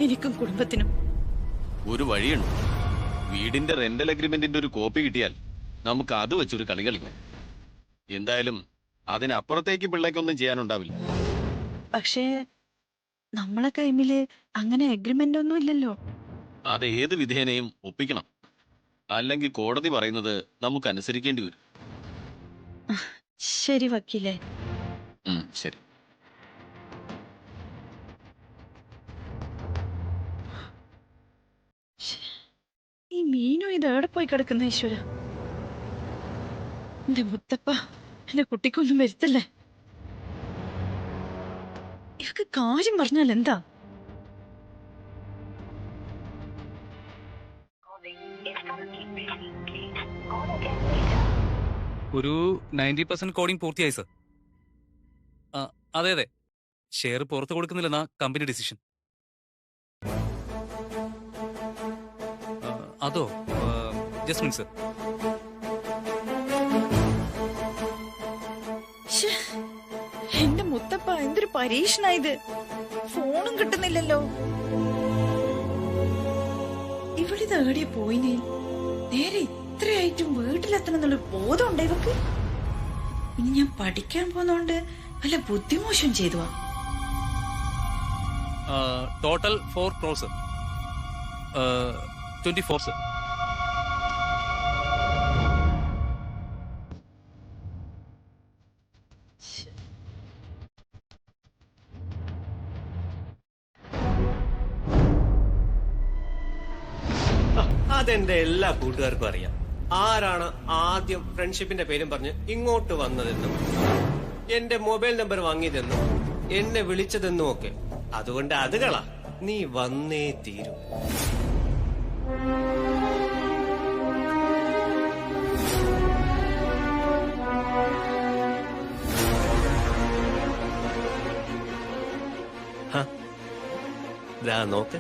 എനിക്കും കുടുംബത്തിനും. ഒരു വഴിയുണ്ട്. വീടിന്റെ റെന്റൽ അഗ്രിമെന്റിന്റെ ഒരു കോപ്പി കിട്ടിയാൽ നമുക്ക് അത് വെച്ചൊരു കളി കളിക്കാം. എന്തായാലും അതിനപ്പുറത്തേക്ക് പിള്ളേക്കൊന്നും ചെയ്യാനുണ്ടാവില്ല. പക്ഷേ നമ്മളെ കൈമില് അങ്ങനെ അഗ്രിമെന്റ് ഒന്നും ഇല്ലല്ലോ. അത് ഏത് വിധേനയും ഒപ്പിക്കണം. അല്ലെങ്കിൽ കോടതി പറയുന്നത് നമുക്ക് അനുസരിക്കേണ്ടി വരും. ശരി വക്കീലെ. ശരി. ഈ മീനു ഇത് എവിടെ പോയി കിടക്കുന്ന ഈശ്വര? എന്റെ മുത്തപ്പ, എന്റെ കുട്ടിക്കൊന്നും വരുത്തല്ലേ. ഇവക്ക് കാര്യം പറഞ്ഞാൽ എന്താ? ഒരു 90% കോഡിംഗ് പൂർത്തിയായി സർ. അതെ അതെ, ഷെയർ പുറത്തു കൊടുക്കുന്നില്ലെന്നാ കമ്പനി ഡിസിഷൻ. അതോ, ജസ്റ്റ് മിനിറ്റ് സർ. എന്റെ മുത്തപ്പ, എന്തൊരു പരീക്ഷണായത്. ഫോണും കിട്ടുന്നില്ലല്ലോ. ഇവളിത് എവിടെ പോയിനേ? നേരെ ഇത്രയായിട്ടും വീട്ടിലെത്തണം എന്നുള്ളൊരു ബോധം ഉണ്ടോ ഇവക്ക്? ഇനി ഞാൻ പഠിക്കാൻ പോന്നോണ്ട് വല്ല ബുദ്ധിമോശം ചെയ്തുവാ. Total 4 crores sir. 24 സർ. അതെന്റെ എല്ലാ കൂട്ടുകാർക്കും അറിയാം. ആരാണ് ആദ്യം ഫ്രണ്ട്ഷിപ്പിന്റെ പേരും പറഞ്ഞ് ഇങ്ങോട്ട് വന്നതെന്നും എന്റെ മൊബൈൽ നമ്പർ വാങ്ങിയതെന്നും എന്നെ വിളിച്ചതെന്നും ഒക്കെ. അതുകൊണ്ട് അത് കളാ, നീ വന്നേ തീരൂ. ദാ നോക്ക്,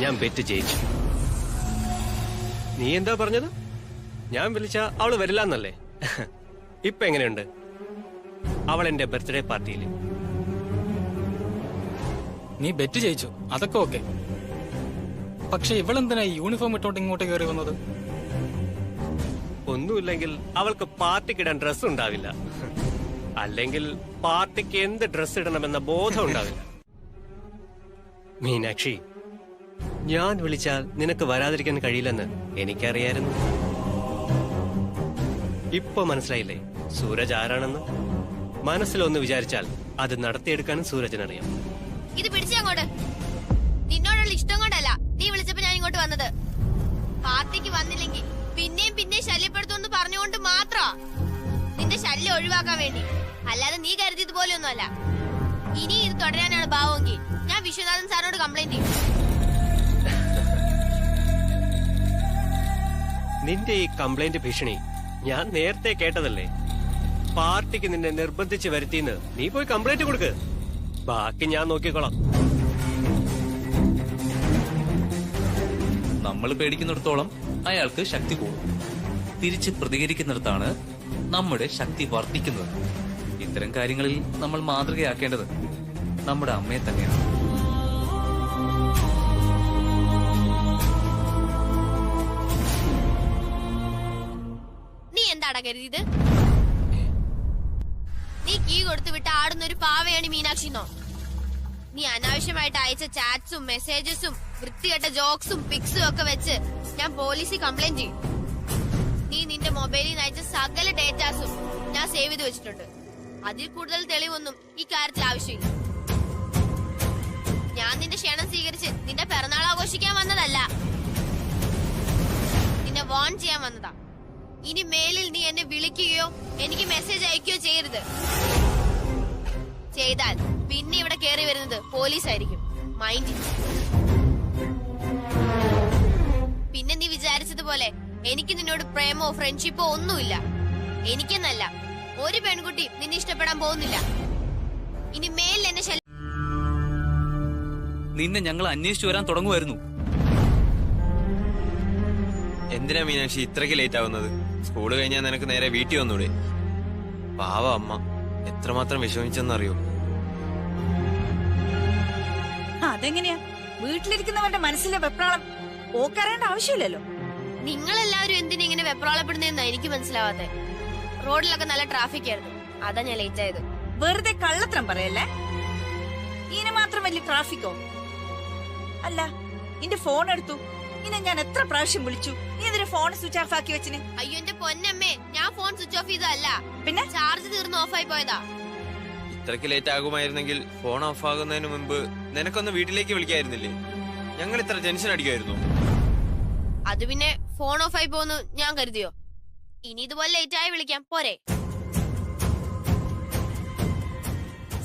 ഞാൻ ബെറ്റ് ജയിച്ചു. നീ എന്താ പറഞ്ഞത്? ഞാൻ വിളിച്ച അവള് വരില്ല എന്നല്ലേ? ഇപ്പൊ എങ്ങനെയുണ്ട് അവൾ എന്റെ ബർത്ത്ഡേ പാർട്ടിയിൽ? നീ ബെറ്റ് ജയിച്ചു, അതൊക്കെ ഓക്കെ. പക്ഷെ ഇവളെന്തിനാ യൂണിഫോം ഇട്ടോണ്ട് ഇങ്ങോട്ട് കയറി വന്നത്? ഒന്നുമില്ലെങ്കിൽ അവൾക്ക് പാർട്ടിക്കിടാൻ ഡ്രസ് ഉണ്ടാവില്ല, അല്ലെങ്കിൽ പാർട്ടിക്ക് എന്ത് ഡ്രസ് ഇടണമെന്ന ബോധം ഉണ്ടാവില്ല. മീനാക്ഷി, ഞാൻ വിളിച്ചാൽ നിനക്ക് വരാതിരിക്കാൻ കഴിയില്ലെന്ന് എനിക്കറിയായിരുന്നു. ഇപ്പൊ മനസ്സിലായില്ലേ സൂരജ് ആരാണെന്ന്? മനസ്സിലൊന്ന് വിചാരിച്ചാൽ അത് നടത്തിയെടുക്കാനും സൂരജിനറിയാം. ഇത് പിടിച്ചങ്ങോട്ട്. നിന്നോടുള്ള ഇഷ്ടം കൊണ്ടല്ല നീ വിളിച്ചപ്പോ ഞാൻ ഇങ്ങോട്ട് വന്നത്. പാർട്ടിക്ക് വന്നില്ലെങ്കിൽ പിന്നെയും ശല്യപ്പെടുത്തുമെന്ന് പറഞ്ഞുകൊണ്ട് മാത്രാ. നിന്റെ ശല്യം ഒഴിവാക്കാൻ വേണ്ടി, അല്ലാതെ നീ കരുതിയത് പോലെയൊന്നും അല്ല. ഇനി ഇത് തുടരാനാണ് ഭാവമെങ്കിൽ ഞാൻ വിശ്വനാഥൻ സാറിനോട് കംപ്ലൈന്റ് ചെയ്യും. നിന്റെ ഈ കംപ്ലൈന്റ് ഭീഷണി ഞാൻ നേരത്തെ കേട്ടതല്ലേ? പാർട്ടിക്ക് നിന്നെ നിർബന്ധിച്ച് വരുത്തിന്ന് നീ പോയി കംപ്ലൈന്റ് കൊടുക്ക്. ബാക്കി ഞാൻ നോക്കിക്കോളാം. നമ്മൾ പേടിക്കുന്നിടത്തോളം അയാൾക്ക് ശക്തി കൂടും. തിരിച്ച് പ്രതികരിക്കുന്നിടത്താണ് നമ്മുടെ ശക്തി വർദ്ധിക്കുന്നത്. ഇത്തരം കാര്യങ്ങളിൽ നമ്മൾ മാതൃകയാക്കേണ്ടത് നമ്മുടെ അമ്മയെ തന്നെയാണ്. നീ എന്താടാ കരുതിയത്? നീ കീ കൊടുത്തു വിട്ട് ആടുന്ന ഒരു പാവയാണ് മീനാക്ഷിന്നോ? നീ അനാവശ്യമായിട്ട് അയച്ച ചാറ്റ്സും മെസ്സേജസും വൃത്തികെട്ട ജോക്സും പിക്സും ഒക്കെ വെച്ച് ഞാൻ പോലീസിൽ കംപ്ലൈന്റ് ചെയ്യും. നീ നിന്റെ മൊബൈലിൽ നിന്ന് അയച്ച സകല ഡേറ്റാസും ഞാൻ സേവ് ചെയ്ത് വെച്ചിട്ടുണ്ട്. അതിൽ കൂടുതൽ തെളിവൊന്നും ഈ കാര്യത്തിൽ ആവശ്യമില്ല. ഞാൻ നിന്റെ ക്ഷണം സ്വീകരിച്ച് നിന്റെ പിറന്നാൾ ആഘോഷിക്കാൻ വന്നതല്ല, നിന്നെ വാൺ ചെയ്യാൻ വന്നതാ. ഇനി മേലിൽ നീ എന്നെ വിളിക്കുകയോ എനിക്ക് മെസ്സേജ് അയക്കുകയോ ചെയ്യരുത്. ചെയ്താൽ പിന്നെ ഇവിടെ കയറി വരുന്നത് പോലീസായിരിക്കും. മൈൻഡ്. പിന്നെ നീ വിചാരിച്ചതുപോലെ എനിക്ക് നിന്നോട് പ്രേമോ ഫ്രണ്ട്ഷിപ്പോ ഒന്നുമില്ല. എനിക്കെന്നല്ല ഒരു പെൺകുട്ടി നിന്നെ ഇഷ്ടപ്പെടാൻ പോകുന്നില്ല. ഇനി മേലിൽ എന്നെ നിന്നെ ഞങ്ങൾ അന്വേഷിച്ചു വരാൻ തുടങ്ങുമായിരുന്നു. എന്തിനാ മീനാക്ഷി ഇത്രയ്ക്ക് ലേറ്റ് ആവുന്നത്? സ്കൂള് കഴിഞ്ഞാൽ നിനക്ക് നേരെ വീട്ടിൽ വന്നൂടെ? പാവ അമ്മ എത്രമാത്രം വിഷമിച്ചെന്നറിയോ? അതെങ്ങനെയാ? വീട്ടിലിരിക്കുന്നവന്റെ മനസ്സിലെ വെപ്രാളം ഓക്കറിയേണ്ട ആവശ്യമില്ലല്ലോ. നിങ്ങളെല്ലാവരും എന്തിനാ ഇങ്ങനെ വെപ്രാളപ്പെടുന്നതെന്നാ എനിക്ക് മനസ്സിലാവാത്തെ. റോഡിലൊക്കെ നല്ല ട്രാഫിക് ആയിരുന്നു, അതാ ഞാൻ ലേറ്റ് ആയത്. വെറുതെ കള്ളത്തരം പറയല്ലേ. ഇതിന് മാത്രം വലിയ ട്രാഫിക്കോ? അല്ല, നിന്റെ ഫോൺ എടുത്തു. ഇനി ഞാൻ എത്ര പ്രാവശ്യം വിളിച്ചു, നീ എന്തിനാ ഫോൺ സ്വിച്ച് ഓഫ് ആക്കി വെച്ചിന്? അയ്യോ എന്റെ പൊന്നമ്മേ, ഞാൻ ഫോൺ സ്വിച്ച് ഓഫ് ചെയ്തതല്ല, പിന്നെ ചാർജ് തീർന്ന് ഓഫായി പോയതാ. ഇത്രയ്ക്ക് ലേറ്റ് ആകുമായിരുന്നെങ്കിൽ ഫോൺ ഓഫ് ആകുന്നതിന് മുമ്പ് നിനക്കൊന്ന് വീട്ടിലേക്ക് വിളിക്കായിരുന്നില്ലേ? ഞങ്ങൾ ഇത്ര ടെൻഷൻ അടിക്കുമായിരുന്നു. അത് പിന്നെ ഫോൺ ഓഫായി പോന്ന് ഞാൻ കരുതിയോ? ഇനി ഇതുപോലെ ലേറ്റ് ആയി വിളിക്കാം പോരെ?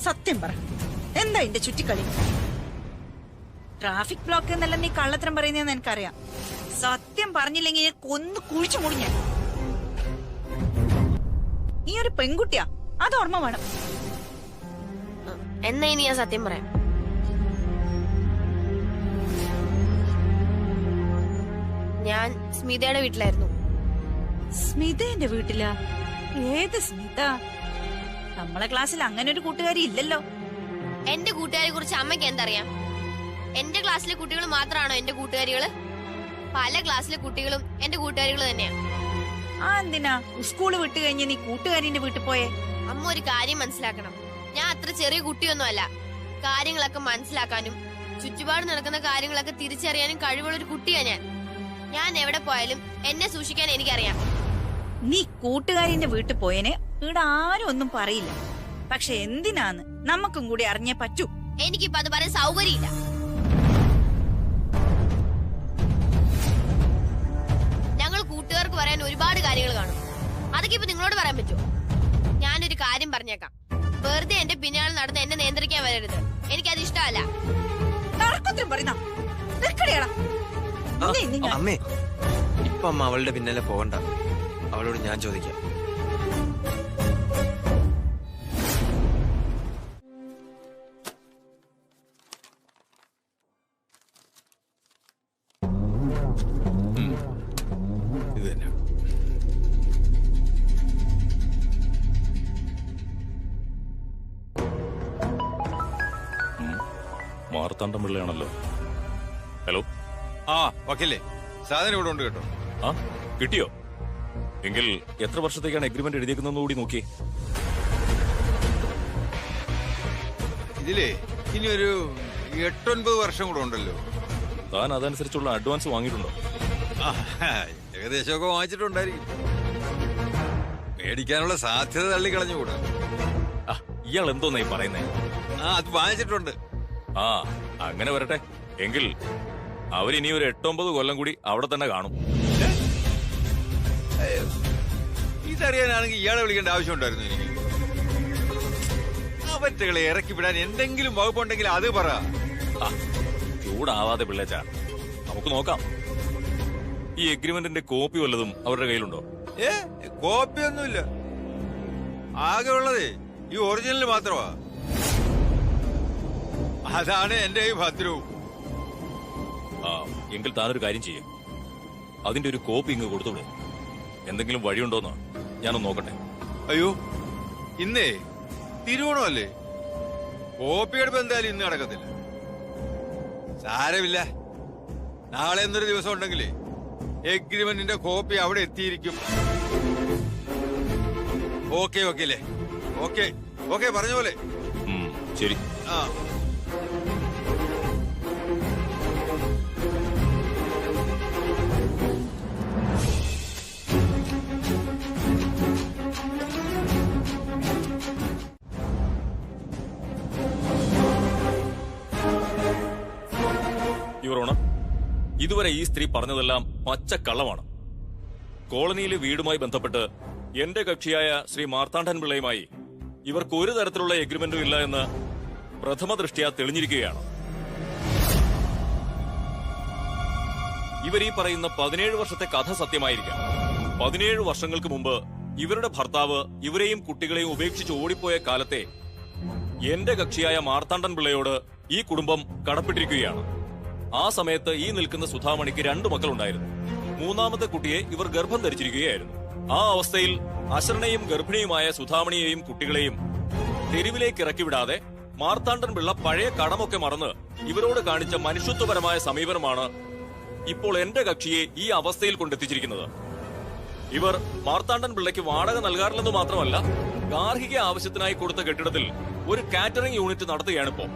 സത്യം പറ, എന്താ എന്റെ ചുറ്റിക്കളി? ട്രാഫിക് ബ്ലോക്ക് എന്നല്ല നീ കള്ളത്തരം പറയുന്നതെന്ന് എനിക്കറിയാം. സത്യം പറഞ്ഞില്ലെങ്കിൽ കൊന്നു കുഴിച്ചു മുടിഞ്ഞ. നീ ഒരു പെൺകുട്ടിയാ, അത് ഓർമ്മ വേണം. എന്നാ ഇനി ഞാൻ സത്യം പറയാം. ഞാൻ സ്മിതയുടെ വീട്ടിലായിരുന്നു. സ്മിതന്റെ വീട്ടിലാ? ഏത് സ്മിത? നമ്മളെ ക്ലാസ്സിൽ അങ്ങനെ ഒരു കൂട്ടുകാരി ഇല്ലല്ലോ. എന്റെ കൂട്ടുകാരെ കുറിച്ച് അമ്മയ്ക്ക് എന്തറിയാം? എന്റെ ക്ലാസ്സിലെ കുട്ടികൾ മാത്രമാണോ എന്റെ കൂട്ടുകാരികള്? പല ക്ലാസ്സിലെ കുട്ടികളും എന്റെ കൂട്ടുകാരികൾ തന്നെയാ. ആ എന്തിനാ സ്കൂള് വിട്ട് കഴിഞ്ഞ് നീ കൂട്ടുകാരിന്റെ വീട്ടിൽ പോയേ? അമ്മ ഒരു കാര്യം മനസ്സിലാക്കണം, ഞാൻ അത്ര ചെറിയ കുട്ടിയൊന്നും അല്ല. കാര്യങ്ങളൊക്കെ മനസ്സിലാക്കാനും ചുറ്റുപാട് നടക്കുന്ന കാര്യങ്ങളൊക്കെ തിരിച്ചറിയാനും കഴിവുള്ള ഒരു കുട്ടിയാ ഞാൻ. ഞാൻ എവിടെ പോയാലും എന്നെ സൂക്ഷിക്കാൻ എനിക്കറിയാം. നീ കൂട്ടുകാരിന്റെ വീട്ടിൽ പോയനെ ഇവിടെ ആരും ഒന്നും പറയില്ല. പക്ഷെ എന്തിനാന്ന് നമുക്കും കൂടി അറിഞ്ഞേ പറ്റൂ. എനിക്കിപ്പോ അത് പറയാൻ സൗകര്യമില്ല. വീട്ടുകാർക്ക് പറയാൻ ഒരുപാട് കാര്യങ്ങൾ കാണും. അതൊക്കെ ഇപ്പൊ നിങ്ങളോട് പറയാൻ പറ്റുമോ? ഞാനൊരു കാര്യം പറഞ്ഞേക്കാം, വെറുതെ എന്റെ പിന്നാലെ നടന്ന് എന്നെ നിയന്ത്രിക്കാൻ വരരുത്. എനിക്കത് ഇഷ്ടമല്ല. അമ്മേ, ഇപ്പൊ അമ്മ അവളുടെ പിന്നാലെ പോകണ്ട. അവളോട് ഞാൻ ചോദിക്കാം. ഇത് തന്നെ. മാർത്താണ്ഡം പിള്ളയാണല്ലോ. ഹലോ. ആ വക്കീലേ, സാധനം ഇവിടെ ഉണ്ട് കേട്ടോ. ആ കിട്ടിയോ? എങ്കിൽ എത്ര വർഷത്തേക്കാണ് എഗ്രിമെന്റ് എഴുതിയേക്കുന്നതെന്ന് കൂടി നോക്കിയേ. ഇതിലേ ഇനി ഒരു 8-9 വർഷം കൂടെ ഉണ്ടല്ലോ. താൻ അതനുസരിച്ചുള്ള അഡ്വാൻസ് വാങ്ങിയിട്ടുണ്ടോ? ഏകദേശമൊക്കെ വാങ്ങിച്ചിട്ടുണ്ടായിരിക്കും. മേടിക്കാനുള്ള സാധ്യത തള്ളിക്കളഞ്ഞുകൂടാ. ഇയാൾ എന്തോന്നായി പറയുന്നേ? അത് വാങ്ങിച്ചിട്ടുണ്ട്. ആ അങ്ങനെ വരട്ടെ. എങ്കിൽ അവരിനി ഒരു 8-9 കൊല്ലം കൂടി അവിടെ തന്നെ കാണും. ഇതറിയാനാണെങ്കിൽ ഇയാളെ വിളിക്കേണ്ട ആവശ്യമുണ്ടായിരുന്നു എനിക്ക്. അവറ്റകളെ ഇറക്കി വിടാൻ എന്തെങ്കിലും വകുപ്പുണ്ടെങ്കിൽ അത് പറ. ചൂടാവാതെ പിള്ളേച്ചാ, നമുക്ക് നോക്കാം. ഈ എഗ്രിമെന്റിന്റെ കോപ്പി വല്ലതും അവരുടെ കയ്യിലുണ്ടോ? കോപ്പിയൊന്നുമില്ല. ആകെ ഉള്ളതേ ഈ ഒറിജിനൽ മാത്രമാ. അതാണ് എന്റെ ഈ ഭദ്രവും. എങ്കിൽ താനൊരു കാര്യം ചെയ്യും, അതിന്റെ ഒരു കോപ്പി ഇങ്ങ് കൊടുത്തോളൂ. എന്തെങ്കിലും വഴിയുണ്ടോന്ന് ഞാനൊന്ന് നോക്കട്ടെ. അയ്യോ, ഇന്നേ തിരുവോണമല്ലേ, കോപ്പിയെടുപ്പ് എന്തായാലും ഇന്ന് നടക്കത്തില്ല. സാരമില്ല, നാളെ എന്നൊരു ദിവസം ഉണ്ടെങ്കിലേ എഗ്രിമെന്റിന്റെ കോപ്പി അവിടെ എത്തിയിരിക്കും. ഓക്കെ ഓക്കെ ഓക്കെ ഓക്കെ, പറഞ്ഞ പോലെ. ശരി. ആ ഇതുവരെ ഈ സ്ത്രീ പറഞ്ഞതെല്ലാം പച്ചക്കള്ളമാണ്. കോളനിയിലെ വീടുമായി ബന്ധപ്പെട്ട് എന്റെ കക്ഷിയായ ശ്രീ മാർത്താണ്ഡൻ പിള്ളയുമായി ഇവർക്ക് ഒരു തരത്തിലുള്ള എഗ്രിമെന്റും ഇല്ല എന്ന് പ്രഥമ ദൃഷ്ട്യാ തെളിഞ്ഞിരിക്കുകയാണ്. ഇവർ ഈ പറയുന്ന 17 വർഷത്തെ കഥ സത്യമായിരിക്കാം. 17 വർഷങ്ങൾക്ക് മുമ്പ് ഇവരുടെ ഭർത്താവ് ഇവരെയും കുട്ടികളെയും ഉപേക്ഷിച്ച് ഓടിപ്പോയ കാലത്തെ എന്റെ കക്ഷിയായ മാർത്താണ്ഡൻ പിള്ളയോട് ഈ കുടുംബം കടപ്പെട്ടിരിക്കുകയാണ്. ആ സമയത്ത് ഈ നിൽക്കുന്ന സുധാമണിക്ക് 2 മക്കളുണ്ടായിരുന്നു. 3ാമത്തെ കുട്ടിയെ ഇവർ ഗർഭം ധരിച്ചിരിക്കുകയായിരുന്നു. ആ അവസ്ഥയിൽ അശരണയും ഗർഭിണിയുമായ സുധാമണിയെയും കുട്ടികളെയും തെരുവിലേക്ക് ഇറക്കിവിടാതെ മാർത്താണ്ഡൻ പിള്ള പഴയ കടമൊക്കെ മറന്ന് ഇവരോട് കാണിച്ച മനുഷ്യത്വപരമായ സമീപനമാണ് ഇപ്പോൾ എന്റെ കക്ഷിയെ ഈ അവസ്ഥയിൽ കൊണ്ടെത്തിച്ചിരിക്കുന്നത്. ഇവർ മാർത്താണ്ഡൻ പിള്ളയ്ക്ക് വാടക നൽകാറില്ലെന്ന് മാത്രമല്ല, ഗാർഹിക ആവശ്യത്തിനായി കൊടുത്ത കെട്ടിടത്തിൽ ഒരു കാറ്ററിംഗ് യൂണിറ്റ് നടത്തുകയാണിപ്പോ.